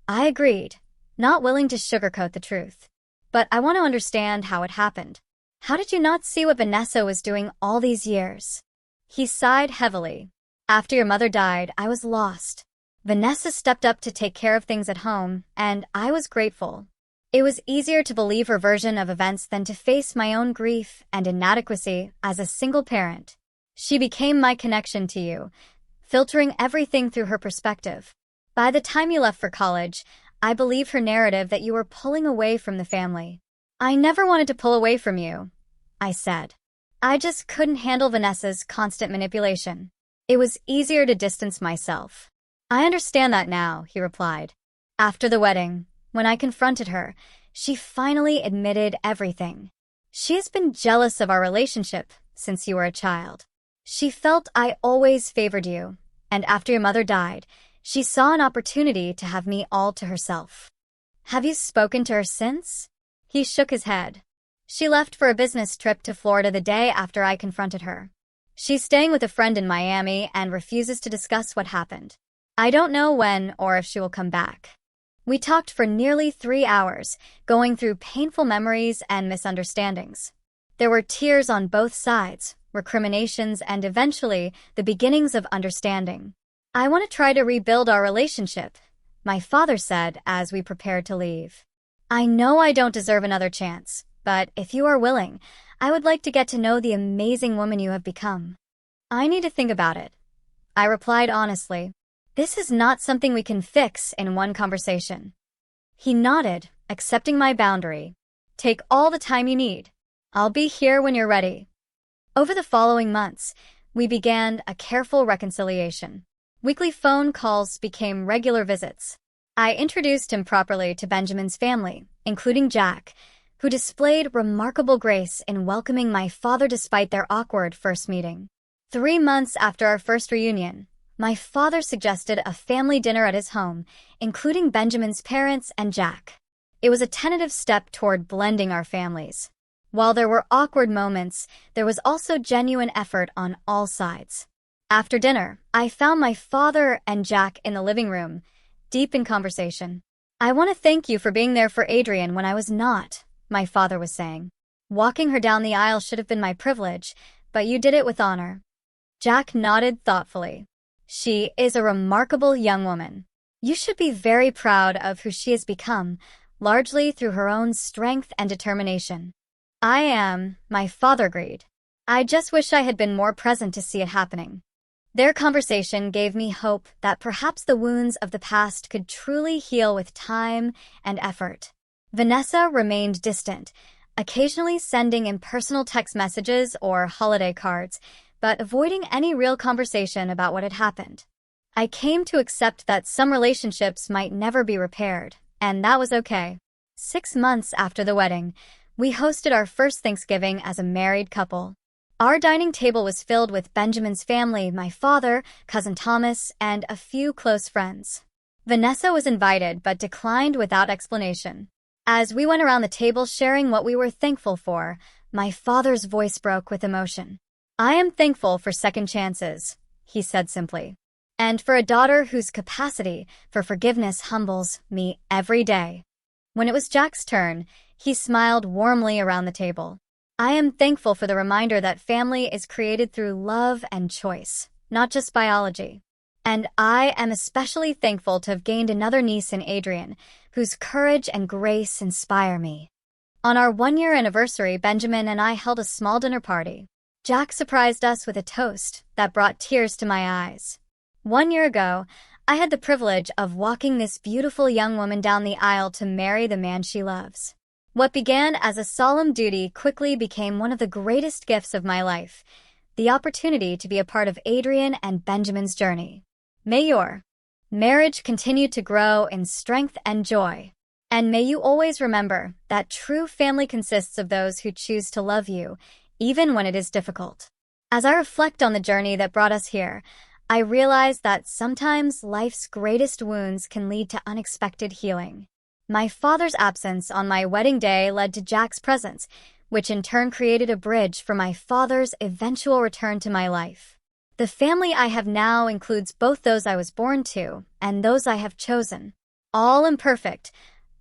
I agreed, not willing to sugarcoat the truth. "But I want to understand how it happened. How did you not see what Vanessa was doing all these years?" He sighed heavily. "After your mother died, I was lost. Vanessa stepped up to take care of things at home, and I was grateful. It was easier to believe her version of events than to face my own grief and inadequacy as a single parent. She became my connection to you, filtering everything through her perspective. By the time you left for college, I believed her narrative that you were pulling away from the family." "I never wanted to pull away from you," I said. "I just couldn't handle Vanessa's constant manipulation. It was easier to distance myself." "I understand that now," he replied. "After the wedding, when I confronted her, she finally admitted everything. She has been jealous of our relationship since you were a child. She felt I always favored you, and after your mother died, she saw an opportunity to have me all to herself. Have you spoken to her since? He shook his head. She left for a business trip to Florida the day after I confronted her. She's staying with a friend in Miami and refuses to discuss what happened. I don't know when or if she will come back. We talked for nearly 3 hours, going through painful memories and misunderstandings. There were tears on both sides, recriminations, and eventually the beginnings of understanding. I want to try to rebuild our relationship, my father said as we prepared to leave. I know I don't deserve another chance, but if you are willing, I would like to get to know the amazing woman you have become. I need to think about it, I replied honestly. This is not something we can fix in one conversation. He nodded, accepting my boundary. Take all the time you need. I'll be here when you're ready. Over the following months, we began a careful reconciliation. Weekly phone calls became regular visits. I introduced him properly to Benjamin's family, including Jack, who displayed remarkable grace in welcoming my father despite their awkward first meeting. 3 months after our first reunion, my father suggested a family dinner at his home, including Benjamin's parents and Jack. It was a tentative step toward blending our families. While there were awkward moments, there was also genuine effort on all sides. After dinner, I found my father and Jack in the living room, deep in conversation. I want to thank you for being there for Adrian when I was not, my father was saying. Walking her down the aisle should have been my privilege, but you did it with honor. Jack nodded thoughtfully. She is a remarkable young woman. You should be very proud of who she has become, largely through her own strength and determination. I am, my father agreed. I just wish I had been more present to see it happening. Their conversation gave me hope that perhaps the wounds of the past could truly heal with time and effort. Vanessa remained distant, occasionally sending impersonal text messages or holiday cards, but avoiding any real conversation about what had happened. I came to accept that some relationships might never be repaired, and that was okay. 6 months after the wedding, we hosted our first Thanksgiving as a married couple. Our dining table was filled with Benjamin's family, my father, cousin Thomas, and a few close friends. Vanessa was invited but declined without explanation. As we went around the table sharing what we were thankful for, my father's voice broke with emotion. I am thankful for second chances, he said simply, and for a daughter whose capacity for forgiveness humbles me every day. When it was Jack's turn, he smiled warmly around the table. I am thankful for the reminder that family is created through love and choice, not just biology. And I am especially thankful to have gained another niece in Adrian, whose courage and grace inspire me. On our 1-year anniversary, Benjamin and I held a small dinner party. Jack surprised us with a toast that brought tears to my eyes. 1 year ago, I had the privilege of walking this beautiful young woman down the aisle to marry the man she loves. What began as a solemn duty quickly became one of the greatest gifts of my life, the opportunity to be a part of Adrian and Benjamin's journey. May your marriage continue to grow in strength and joy. And may you always remember that true family consists of those who choose to love you, even when it is difficult. As I reflect on the journey that brought us here, I realize that sometimes life's greatest wounds can lead to unexpected healing. My father's absence on my wedding day led to Jack's presence, which in turn created a bridge for my father's eventual return to my life. The family I have now includes both those I was born to and those I have chosen. All imperfect,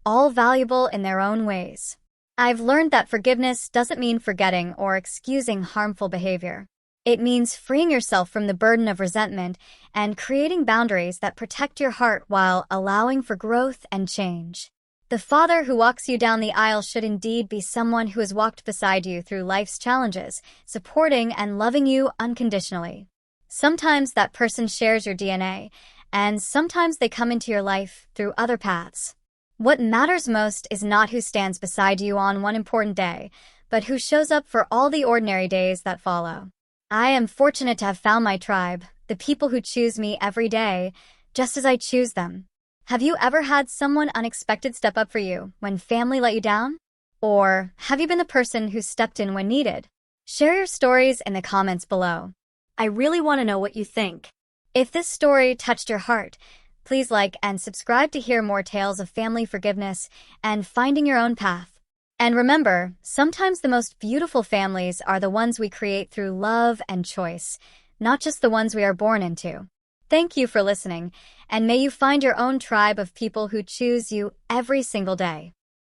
all valuable in their own ways. I've learned that forgiveness doesn't mean forgetting or excusing harmful behavior. It means freeing yourself from the burden of resentment and creating boundaries that protect your heart while allowing for growth and change. The father who walks you down the aisle should indeed be someone who has walked beside you through life's challenges, supporting and loving you unconditionally. Sometimes that person shares your DNA, and sometimes they come into your life through other paths. What matters most is not who stands beside you on one important day, but who shows up for all the ordinary days that follow. I am fortunate to have found my tribe, the people who choose me every day, just as I choose them. Have you ever had someone unexpected step up for you when family let you down? Or have you been the person who stepped in when needed? Share your stories in the comments below. I really want to know what you think. If this story touched your heart, please like and subscribe to hear more tales of family forgiveness and finding your own path. And remember, sometimes the most beautiful families are the ones we create through love and choice, not just the ones we are born into. Thank you for listening, and may you find your own tribe of people who choose you every single day.